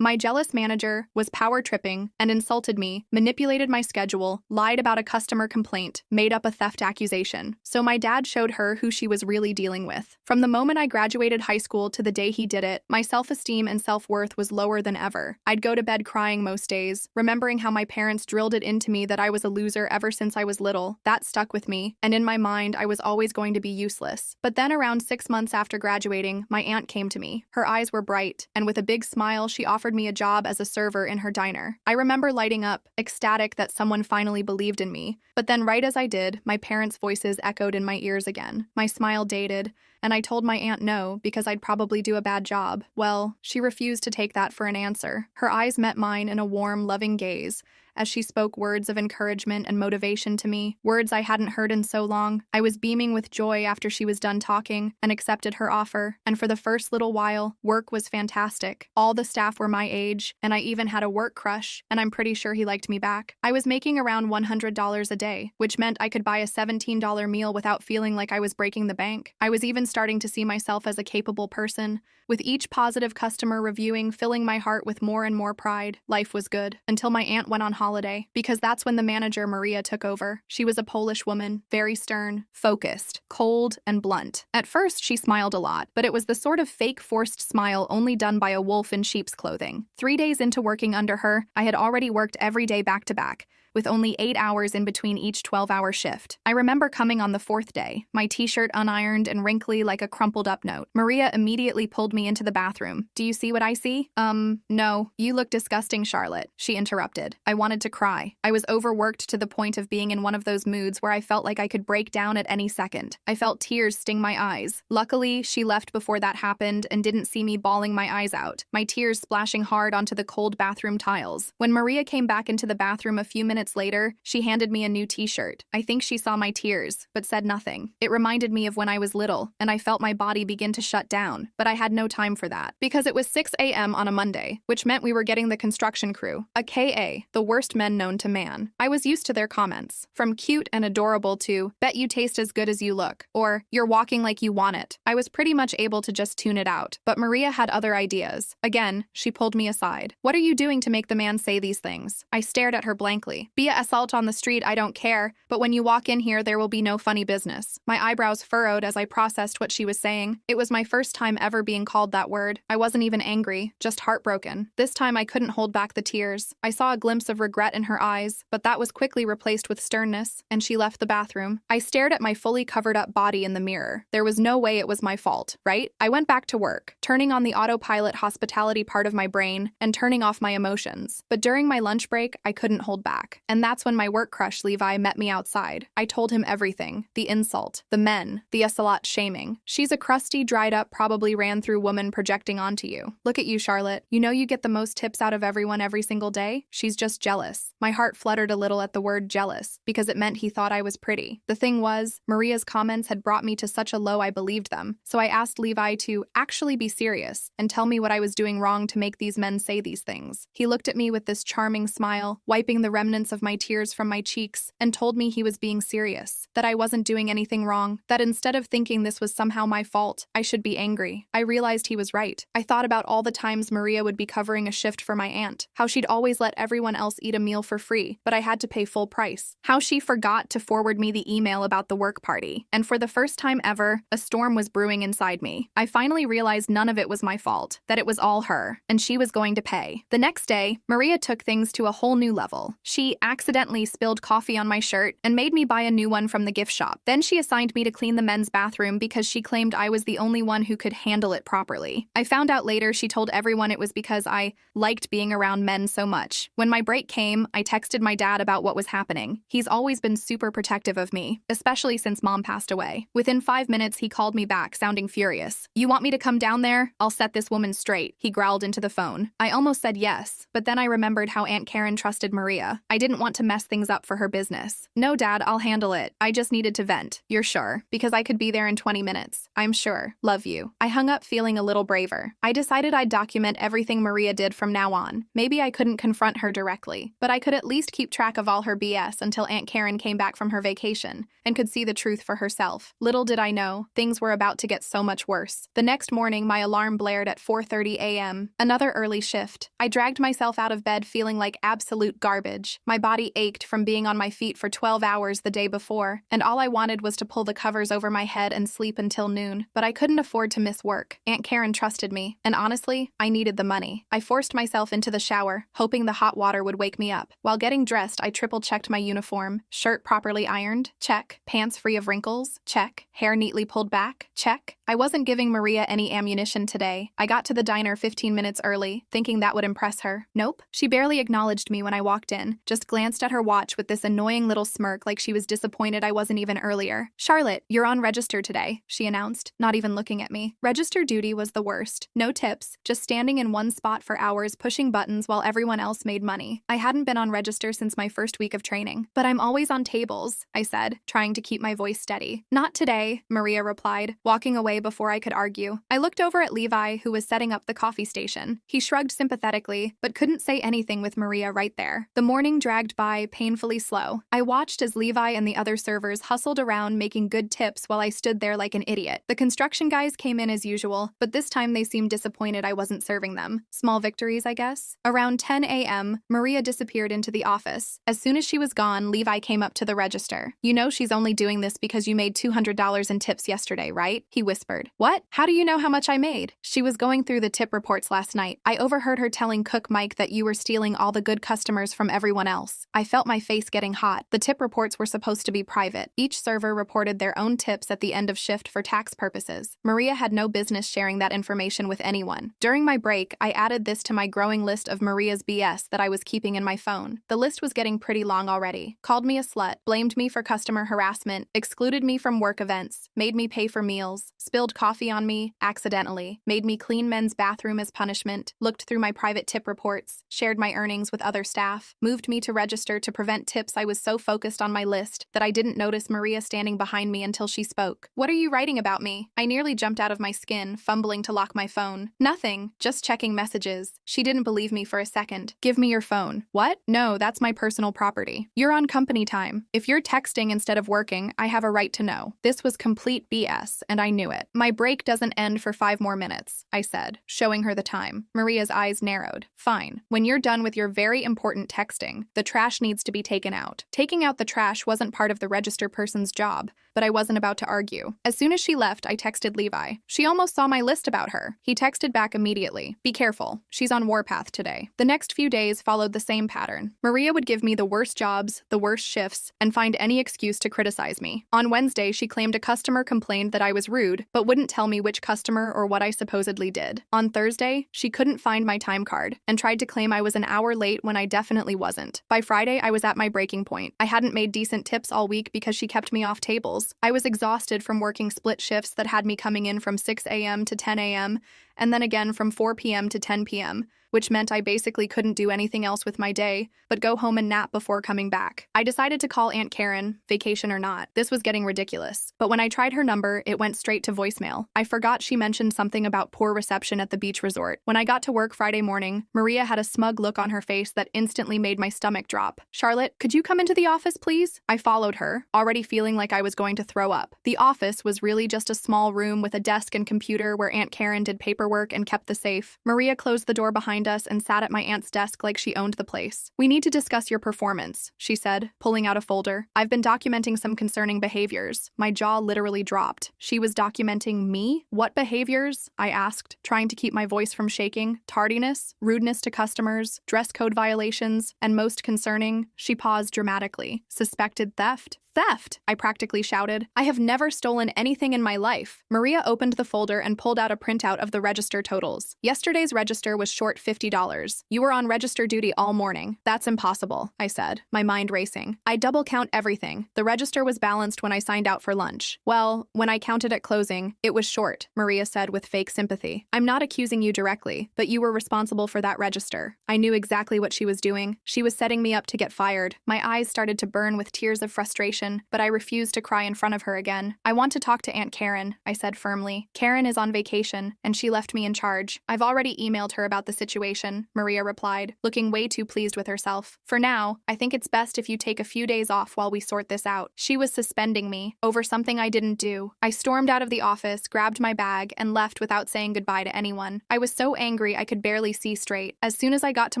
My jealous manager was power tripping and insulted me, manipulated my schedule, lied about a customer complaint, made up a theft accusation. So my dad showed her who she was really dealing with. From the moment I graduated high school to the day he did it, my self-esteem and self-worth was lower than ever. I'd go to bed crying most days, remembering how my parents drilled it into me that I was a loser ever since I was little. That stuck with me, and in my mind, I was always going to be useless. But then around 6 months after graduating, my aunt came to me. Her eyes were bright, and with a big smile, she offered me a job as a server in her diner. I remember lighting up, ecstatic that someone finally believed in me. But then right as I did, my parents' voices echoed in my ears again. My smile dated, and I told my aunt no because I'd probably do a bad job. Well, she refused to take that for an answer. Her eyes met mine in a warm, loving gaze as she spoke words of encouragement and motivation to me, words I hadn't heard in so long. I was beaming with joy after she was done talking and accepted her offer, and for the first little while, work was fantastic. All the staff were my age, and I even had a work crush, and I'm pretty sure he liked me back. I was making around $100 a day, which meant I could buy a $17 meal without feeling like I was breaking the bank. I was even starting to see myself as a capable person, with each positive customer reviewing filling my heart with more and more pride. Life was good, until my aunt went on holiday, because that's when the manager, Maria, took over. She was a Polish woman, very stern, focused, cold, and blunt. At first, she smiled a lot, but it was the sort of fake forced smile only done by a wolf in sheep's clothing. 3 days into working under her, I had already worked every day back to back, with only 8 hours in between each 12-hour shift. I remember coming on the 4th day, my t-shirt unironed and wrinkly like a crumpled-up note. Maria immediately pulled me into the bathroom. "Do you see what I see?" No. You look disgusting, Charlotte," she interrupted. I wanted to cry. I was overworked to the point of being in one of those moods where I felt like I could break down at any second. I felt tears sting my eyes. Luckily, she left before that happened and didn't see me bawling my eyes out, my tears splashing hard onto the cold bathroom tiles. When Maria came back into the bathroom a few minutes later, she handed me a new t-shirt. I think she saw my tears, but said nothing. It reminded me of when I was little, and I felt my body begin to shut down, but I had no time for that, because it was 6 a.m. on a Monday, which meant we were getting the construction crew, a KA, the worst men known to man. I was used to their comments, from cute and adorable to, "Bet you taste as good as you look," or, "You're walking like you want it." I was pretty much able to just tune it out, but Maria had other ideas. Again, she pulled me aside. "What are you doing to make the man say these things?" I stared at her blankly. "Be a assault on the street, I don't care, but when you walk in here, there will be no funny business." My eyebrows furrowed as I processed what she was saying. It was my first time ever being called that word. I wasn't even angry, just heartbroken. This time I couldn't hold back the tears. I saw a glimpse of regret in her eyes, but that was quickly replaced with sternness, and she left the bathroom. I stared at my fully covered up body in the mirror. There was no way it was my fault, right? I went back to work, turning on the autopilot hospitality part of my brain and turning off my emotions. But during my lunch break, I couldn't hold back. And that's when my work crush, Levi, met me outside. I told him everything. The insult, the men, the Ocelot shaming. "She's a crusty, dried up, probably ran through woman projecting onto you. Look at you, Charlotte. You know you get the most tips out of everyone every single day? She's just jealous." My heart fluttered a little at the word jealous, because it meant he thought I was pretty. The thing was, Maria's comments had brought me to such a low I believed them. So I asked Levi to actually be serious and tell me what I was doing wrong to make these men say these things. He looked at me with this charming smile, wiping the remnants of my tears from my cheeks, and told me he was being serious, that I wasn't doing anything wrong, that instead of thinking this was somehow my fault, I should be angry. I realized he was right. I thought about all the times Maria would be covering a shift for my aunt, how she'd always let everyone else eat a meal for free, but I had to pay full price, how she forgot to forward me the email about the work party, and for the first time ever, a storm was brewing inside me. I finally realized none of it was my fault, that it was all her, and she was going to pay. The next day, Maria took things to a whole new level. She accidentally spilled coffee on my shirt and made me buy a new one from the gift shop. Then she assigned me to clean the men's bathroom because she claimed I was the only one who could handle it properly. I found out later she told everyone it was because I liked being around men so much. When my break came, I texted my dad about what was happening. He's always been super protective of me, especially since Mom passed away. Within 5 minutes, he called me back, sounding furious. "You want me to come down there? I'll set this woman straight," he growled into the phone. I almost said yes, but then I remembered how Aunt Karen trusted Maria. I didn't didn't want to mess things up for her business. No, Dad, I'll handle it. I just needed to vent. You're sure? Because I could be there in 20 minutes. I'm sure. Love you. I hung up feeling a little braver. I decided I'd document everything Maria did from now on. Maybe I couldn't confront her directly, but I could at least keep track of all her BS until Aunt Karen came back from her vacation and could see the truth for herself. Little did I know, things were about to get so much worse. The next morning, my alarm blared at 4:30 a.m. Another early shift. I dragged myself out of bed feeling like absolute garbage. My body ached from being on my feet for 12 hours the day before, and all I wanted was to pull the covers over my head and sleep until noon. But I couldn't afford to miss work. Aunt Karen trusted me, and honestly, I needed the money. I forced myself into the shower, hoping the hot water would wake me up. While getting dressed, I triple-checked my uniform. Shirt properly ironed? Check. Pants free of wrinkles? Check. Hair neatly pulled back? Check. I wasn't giving Maria any ammunition today. I got to the diner 15 minutes early, thinking that would impress her. Nope. She barely acknowledged me when I walked in, just glanced at her watch with this annoying little smirk like she was disappointed I wasn't even earlier. Charlotte, you're on register today, she announced, not even looking at me. Register duty was the worst. No tips, just standing in one spot for hours pushing buttons while everyone else made money. I hadn't been on register since my first week of training. But I'm always on tables, I said, trying to keep my voice steady. Not today, Maria replied, walking away before I could argue. I looked over at Levi, who was setting up the coffee station. He shrugged sympathetically, but couldn't say anything with Maria right there. The morning dragged by, painfully slow. I watched as Levi and the other servers hustled around making good tips while I stood there like an idiot. The construction guys came in as usual, but this time they seemed disappointed I wasn't serving them. Small victories, I guess. Around 10 a.m., Maria disappeared into the office. As soon as she was gone, Levi came up to the register. You know she's only doing this because you made $200 in tips yesterday, right? He whispered. What? How do you know how much I made? She was going through the tip reports last night. I overheard her telling Cook Mike that you were stealing all the good customers from everyone else. I felt my face getting hot. The tip reports were supposed to be private. Each server reported their own tips at the end of shift for tax purposes. Maria had no business sharing that information with anyone. During my break, I added this to my growing list of Maria's BS that I was keeping in my phone. The list was getting pretty long already. Called me a slut, blamed me for customer harassment, excluded me from work events, made me pay for meals, spilled coffee on me accidentally, made me clean men's bathroom as punishment, looked through my private tip reports, shared my earnings with other staff, moved me to register to prevent tips. I was so focused on my list that I didn't notice Maria standing behind me until she spoke. What are you writing about me? I nearly jumped out of my skin, fumbling to lock my phone. Nothing, just checking messages. She didn't believe me for a second. Give me your phone. What? No, that's my personal property. You're on company time. If you're texting instead of working, I have a right to know. This was complete BS, and I knew it. My break doesn't end for 5 more minutes, I said, showing her the time. Maria's eyes narrowed. Fine. When you're done with your very important texting, the trash needs to be taken out. Taking out the trash wasn't part of the register person's job, but I wasn't about to argue. As soon as she left, I texted Levi. She almost saw my list about her. He texted back immediately. Be careful. She's on warpath today. The next few days followed the same pattern. Maria would give me the worst jobs, the worst shifts, and find any excuse to criticize me. On Wednesday, she claimed a customer complained that I was rude, but wouldn't tell me which customer or what I supposedly did. On Thursday, she couldn't find my time card and tried to claim I was an hour late when I definitely wasn't. By Friday, I was at my breaking point. I hadn't made decent tips all week because she kept me off tables. I was exhausted from working split shifts that had me coming in from 6 a.m. to 10 a.m. and then again from 4 p.m. to 10 p.m., which meant I basically couldn't do anything else with my day but go home and nap before coming back. I decided to call Aunt Karen, vacation or not. This was getting ridiculous. But when I tried her number, it went straight to voicemail. I forgot she mentioned something about poor reception at the beach resort. When I got to work Friday morning, Maria had a smug look on her face that instantly made my stomach drop. Charlotte, could you come into the office, please? I followed her, already feeling like I was going to throw up. The office was really just a small room with a desk and computer where Aunt Karen did paperwork and kept the safe. Maria closed the door behind us and sat at my aunt's desk like she owned the place. We need to discuss your performance, she said, pulling out a folder. I've been documenting some concerning behaviors. My jaw literally dropped. She was documenting me? What behaviors? I asked, trying to keep my voice from shaking. Tardiness, rudeness to customers, dress code violations, and most concerning, she paused dramatically. Suspected theft? theft, I practically shouted. I have never stolen anything in my life. Maria opened the folder and pulled out a printout of the register totals. Yesterday's register was short $50. You were on register duty all morning. That's impossible, I said, my mind racing. I double count everything. The register was balanced when I signed out for lunch. Well, when I counted at closing, it was short, Maria said with fake sympathy. I'm not accusing you directly, but you were responsible for that register. I knew exactly what she was doing. She was setting me up to get fired. My eyes started to burn with tears of frustration, but I refused to cry in front of her again. I want to talk to Aunt Karen, I said firmly. Karen is on vacation, and she left me in charge. I've already emailed her about the situation, Maria replied, looking way too pleased with herself. For now, I think it's best if you take a few days off while we sort this out. She was suspending me over something I didn't do. I stormed out of the office, grabbed my bag, and left without saying goodbye to anyone. I was so angry I could barely see straight. As soon as I got to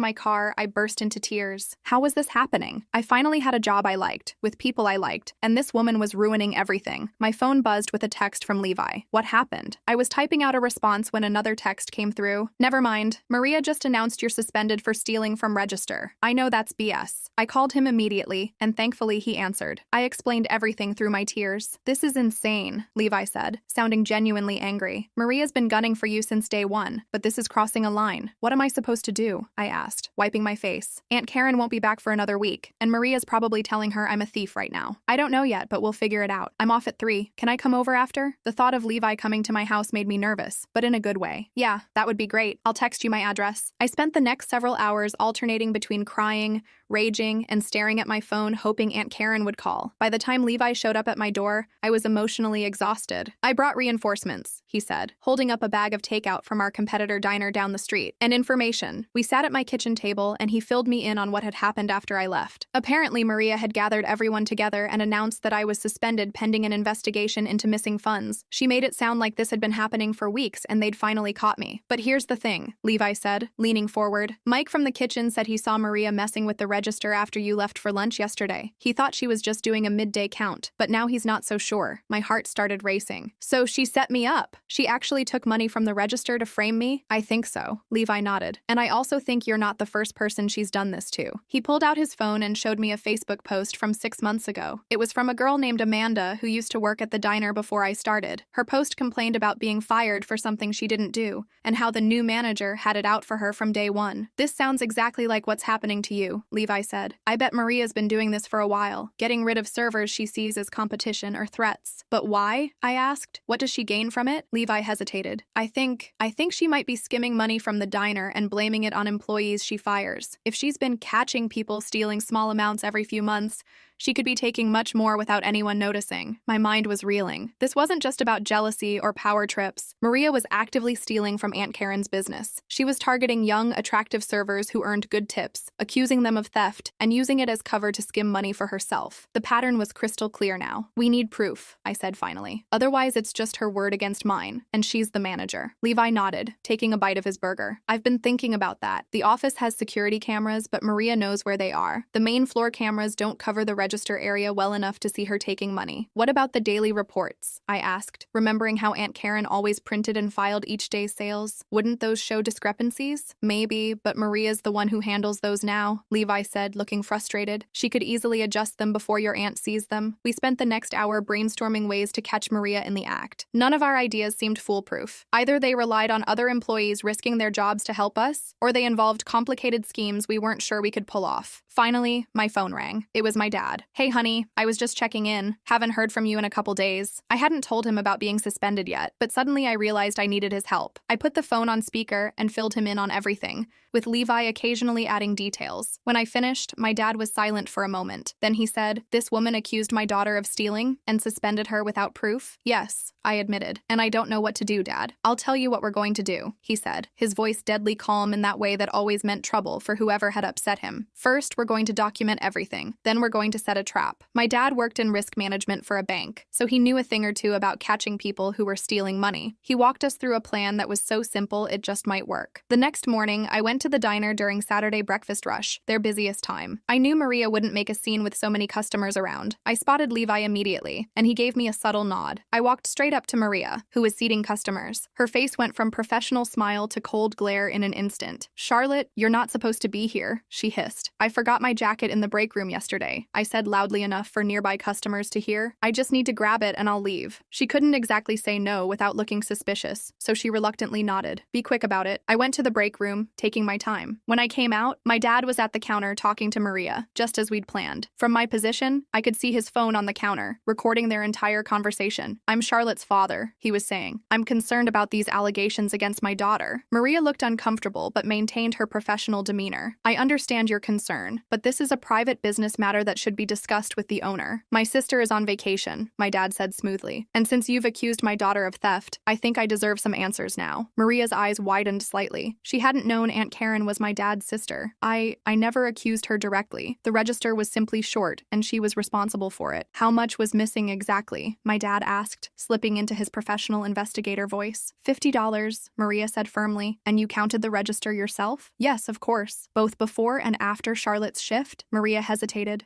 my car, I burst into tears. How was this happening? I finally had a job I liked, with people I liked, and this woman was ruining everything. My phone buzzed with a text from Levi. What happened? I was typing out a response when another text came through. Never mind. Maria just announced you're suspended for stealing from register. I know that's BS. I called him immediately, and thankfully he answered. I explained everything through my tears. This is insane, Levi said, sounding genuinely angry. Maria's been gunning for you since day one, but this is crossing a line. What am I supposed to do? I asked, wiping my face. Aunt Karen won't be back for another week, and Maria's probably telling her I'm a thief right now. I don't know yet, but we'll figure it out. I'm off at 3. Can I come over after? The thought of Levi coming to my house made me nervous, but in a good way. Yeah, that would be great. I'll text you my address. I spent the next several hours alternating between crying, raging, and staring at my phone, hoping Aunt Karen would call. By the time Levi showed up at my door, I was emotionally exhausted. I brought reinforcements, he said, holding up a bag of takeout from our competitor diner down the street, and information. We sat at my kitchen table, and he filled me in on what had happened after I left. Apparently, Maria had gathered everyone together and announced that I was suspended pending an investigation into missing funds. She made it sound like this had been happening for weeks and they'd finally caught me. But here's the thing, Levi said, leaning forward. Mike from the kitchen said he saw Maria messing with the register after you left for lunch yesterday. He thought she was just doing a midday count, but now he's not so sure. My heart started racing. So she set me up. She actually took money from the register to frame me? I think so. Levi nodded. And I also think you're not the first person she's done this to. He pulled out his phone and showed me a Facebook post from 6 months ago. It was from a girl named Amanda who used to work at the diner before I started. Her post complained about being fired for something she didn't do, and how the new manager had it out for her from day one. This sounds exactly like what's happening to you, Levi said. I bet Maria's been doing this for a while, getting rid of servers she sees as competition or threats. But why? I asked. What does she gain from it? Levi hesitated. I think she might be skimming money from the diner and blaming it on employees she fires. If she's been catching people stealing small amounts every few months, she could be taking much more without anyone noticing. My mind was reeling. This wasn't just about jealousy or power trips. Maria was actively stealing from Aunt Karen's business. She was targeting young, attractive servers who earned good tips, accusing them of theft, and using it as cover to skim money for herself. The pattern was crystal clear now. We need proof, I said finally. Otherwise, it's just her word against mine, and she's the manager. Levi nodded, taking a bite of his burger. I've been thinking about that. The office has security cameras, but Maria knows where they are. The main floor cameras don't cover the register area well enough to see her taking money. What about the daily reports? I asked, remembering how Aunt Karen always printed and filed each day's sales. Wouldn't those show discrepancies? Maybe, but Maria's the one who handles those now, Levi said, looking frustrated. She could easily adjust them before your aunt sees them. We spent the next hour brainstorming ways to catch Maria in the act. None of our ideas seemed foolproof. Either they relied on other employees risking their jobs to help us, or they involved complicated schemes we weren't sure we could pull off. Finally, my phone rang. It was my dad. Hey honey, I was just checking in. Haven't heard from you in a couple days. I hadn't told him about being suspended yet, but suddenly I realized I needed his help. I put the phone on speaker and filled him in on everything, with Levi occasionally adding details. When I finished, my dad was silent for a moment. Then he said, "This woman accused my daughter of stealing and suspended her without proof?" "Yes," I admitted, "and I don't know what to do, Dad. I'll tell you what we're going to do," he said, his voice deadly calm in that way that always meant trouble for whoever had upset him. "First, we're going to document everything. Then we're going to set a trap." My dad worked in risk management for a bank, so he knew a thing or two about catching people who were stealing money. He walked us through a plan that was so simple it just might work. The next morning, I went to to the diner during Saturday breakfast rush, their busiest time. I knew Maria wouldn't make a scene with so many customers around. I spotted Levi immediately, and he gave me a subtle nod. I walked straight up to Maria, who was seating customers. Her face went from professional smile to cold glare in an instant. "Charlotte, you're not supposed to be here," she hissed. "I forgot my jacket in the break room yesterday," I said loudly enough for nearby customers to hear. "I just need to grab it and I'll leave." She couldn't exactly say no without looking suspicious, so she reluctantly nodded. "Be quick about it." I went to the break room, taking my time. When I came out, my dad was at the counter talking to Maria, just as we'd planned. From my position, I could see his phone on the counter, recording their entire conversation. "I'm Charlotte's father," he was saying. "I'm concerned about these allegations against my daughter." Maria looked uncomfortable but maintained her professional demeanor. "I understand your concern, but this is a private business matter that should be discussed with the owner. My sister is on vacation," my dad said smoothly. "And since you've accused my daughter of theft, I think I deserve some answers now." Maria's eyes widened slightly. She hadn't known Aunt Karen was my dad's sister. I never accused her directly. The register was simply short, and she was responsible for it. "How much was missing exactly?" my dad asked, slipping into his professional investigator voice. $50, Maria said firmly. "And you counted the register yourself?" "Yes, of course. Both before and after Charlotte's shift?" Maria hesitated.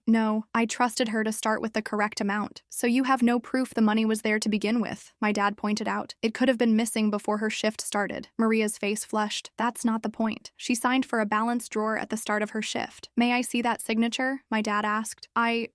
No, I trusted her to start with the correct amount. "So you have no proof the money was there to begin with," my dad pointed out. "It could have been missing before her shift started." Maria's face flushed. "That's not the point. She signed for a balance drawer at the start of her shift." "May I see that signature?" my dad asked.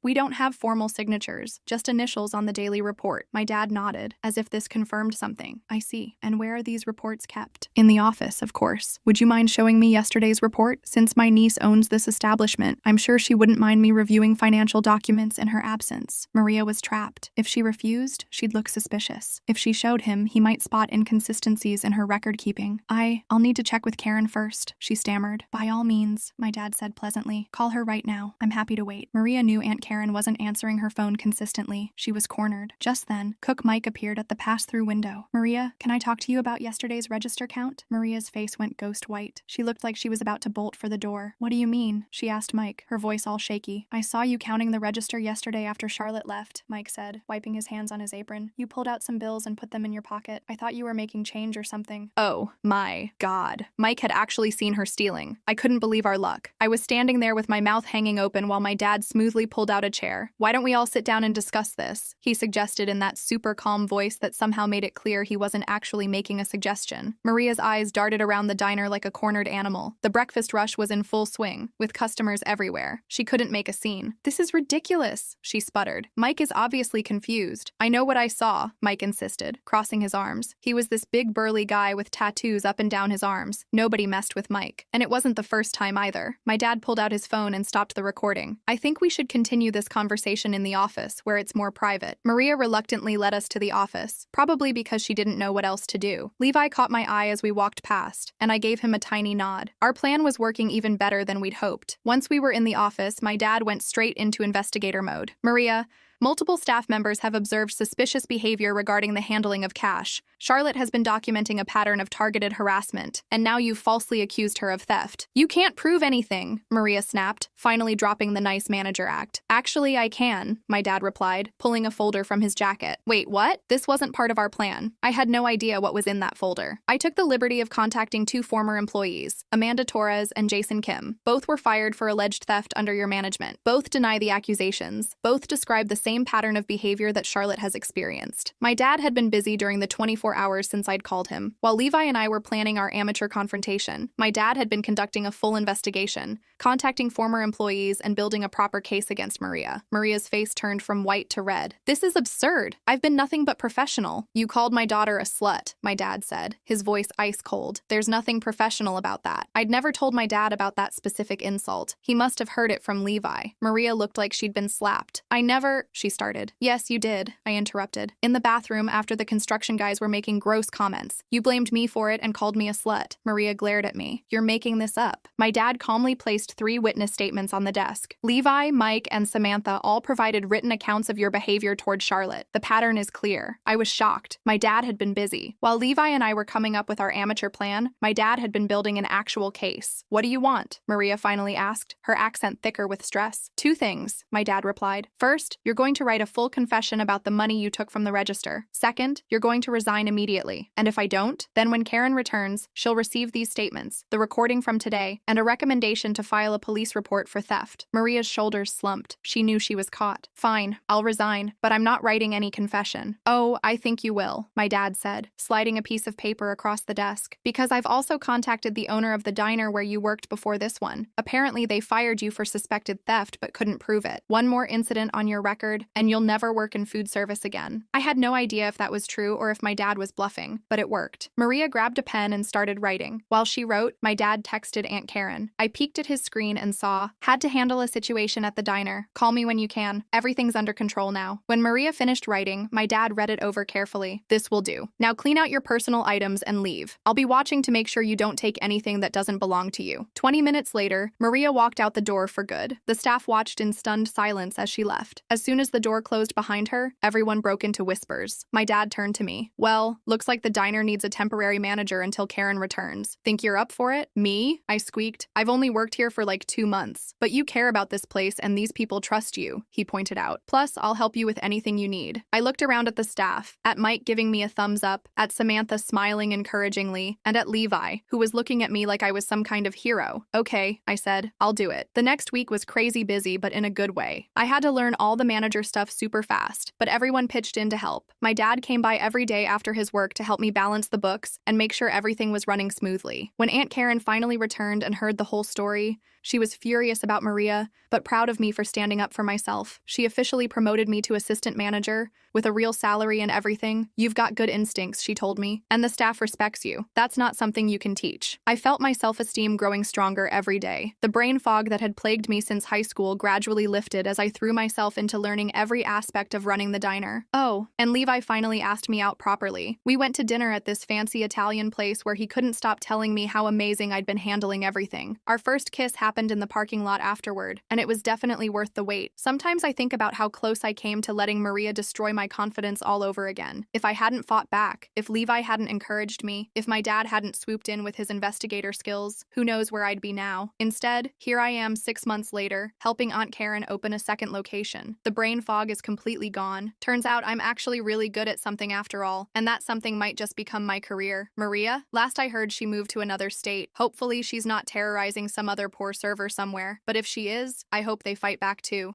We don't have formal signatures, just initials on the daily report." My dad nodded, as if this confirmed something. "I see. And where are these reports kept?" "In the office, of course. Would you mind showing me yesterday's report? Since my niece owns this establishment, I'm sure she wouldn't mind me reviewing financial documents in her absence." Maria was trapped. If she refused, she'd look suspicious. If she showed him, he might spot inconsistencies in her record-keeping. I'll need to check with Karen first," she stammered. "By all means," my dad said pleasantly. "Call her right now. I'm happy to wait." Maria knew Aunt Karen wasn't answering her phone consistently. She was cornered. Just then, Cook Mike appeared at the pass-through window. "Maria, can I talk to you about yesterday's register count?" Maria's face went ghost white. She looked like she was about to bolt for the door. "What do you mean?" she asked Mike, her voice all shaky. "I saw you counting the register yesterday after Charlotte left," Mike said, wiping his hands on his apron. "You pulled out some bills and put them in your pocket. I thought you were making change or something." Oh, my God. Mike had actually seen her stealing. I couldn't believe our luck. I was standing there with my mouth hanging open while my dad smoothly pulled out a chair. "Why don't we all sit down and discuss this?" he suggested in that super calm voice that somehow made it clear he wasn't actually making a suggestion. Maria's eyes darted around the diner like a cornered animal. The breakfast rush was in full swing, with customers everywhere. She couldn't make a scene. "This is ridiculous," she sputtered. "Mike is obviously confused." "I know what I saw," Mike insisted, crossing his arms. He was this big burly guy with tattoos up and down his arms. Nobody messed with Mike. And it wasn't the first time either. My dad pulled out his phone and stopped the recording. "I think we should continue this conversation in the office, where it's more private." Maria reluctantly led us to the office, probably because she didn't know what else to do. Levi caught my eye as we walked past, and I gave him a tiny nod. Our plan was working even better than we'd hoped. Once we were in the office, my dad went straight into investigator mode. "Maria, multiple staff members have observed suspicious behavior regarding the handling of cash. Charlotte has been documenting a pattern of targeted harassment, and now you've falsely accused her of theft." "You can't prove anything," Maria snapped, finally dropping the nice manager act. "Actually, I can," my dad replied, pulling a folder from his jacket. "Wait, what? This wasn't part of our plan. I had no idea what was in that folder." I took the liberty of contacting 2 former employees, Amanda Torres and Jason Kim. Both were fired for alleged theft under your management. Both deny the accusations. Both describe the same pattern of behavior that Charlotte has experienced. My dad had been busy during the 24 hours since I'd called him. While Levi and I were planning our amateur confrontation, my dad had been conducting a full investigation, contacting former employees and building a proper case against Maria. Maria's face turned from white to red. "This is absurd. I've been nothing but professional." "You called my daughter a slut," my dad said, his voice ice cold. "There's nothing professional about that." I'd never told my dad about that specific insult. He must have heard it from Levi. Maria looked like she'd been slapped. "I never," she started. "Yes, you did," I interrupted. "In the bathroom after the construction guys were making gross comments. You blamed me for it and called me a slut." Maria glared at me. "You're making this up." My dad calmly placed 3 witness statements on the desk. "Levi, Mike, and Samantha all provided written accounts of your behavior toward Charlotte. The pattern is clear." I was shocked. My dad had been busy. While Levi and I were coming up with our amateur plan, my dad had been building an actual case. "What do you want?" Maria finally asked, her accent thicker with stress. "2 things," my dad replied. "First, you're going to write a full confession about the money you took from the register. Second, you're going to resign resign immediately. And if I don't, then when Karen returns, she'll receive these statements, the recording from today, and a recommendation to file a police report for theft. Maria's shoulders slumped. She knew she was caught. Fine, I'll resign, but I'm not writing any confession. Oh, I think you will, my dad said, sliding a piece of paper across the desk. Because I've also contacted the owner of the diner where you worked before this one. Apparently they fired you for suspected theft but couldn't prove it. One more incident on your record, and you'll never work in food service again. I had no idea if that was true or if my dad was bluffing, but it worked. Maria grabbed a pen and started writing. While she wrote, my dad texted Aunt Karen. I peeked at his screen and saw, had to handle a situation at the diner. Call me when you can. Everything's under control now. When Maria finished writing, my dad read it over carefully. This will do. Now clean out your personal items and leave. I'll be watching to make sure you don't take anything that doesn't belong to you. 20 minutes later, Maria walked out the door for good. The staff watched in stunned silence as she left. As soon as the door closed behind her, everyone broke into whispers. My dad turned to me. Well, looks like the diner needs a temporary manager until Karen returns. Think you're up for it? Me? I squeaked. I've only worked here for like 2 months. But you care about this place and these people trust you, he pointed out. Plus, I'll help you with anything you need. I looked around at the staff, at Mike giving me a thumbs up, at Samantha smiling encouragingly, and at Levi, who was looking at me like I was some kind of hero. Okay, I said, I'll do it. The next week was crazy busy, but in a good way. I had to learn all the manager stuff super fast, but everyone pitched in to help. My dad came by every day after his work to help me balance the books and make sure everything was running smoothly. When Aunt Karen finally returned and heard the whole story, she was furious about Maria, but proud of me for standing up for myself. She officially promoted me to assistant manager, with a real salary and everything. You've got good instincts, she told me, and the staff respects you. That's not something you can teach. I felt my self-esteem growing stronger every day. The brain fog that had plagued me since high school gradually lifted as I threw myself into learning every aspect of running the diner. Oh, and Levi finally asked me out properly. We went to dinner at this fancy Italian place where he couldn't stop telling me how amazing I'd been handling everything. Our first kiss happened in the parking lot afterward, and it was definitely worth the wait. Sometimes I think about how close I came to letting Maria destroy my confidence all over again. If I hadn't fought back, if Levi hadn't encouraged me, if my dad hadn't swooped in with his investigator skills, who knows where I'd be now. Instead, here I am 6 months later, helping Aunt Karen open a second location. The brain fog is completely gone. Turns out I'm actually really good at something after all, and that something might just become my career. Maria? Last I heard, she moved to another state. Hopefully she's not terrorizing some other poor server somewhere, but if she is, I hope they fight back too.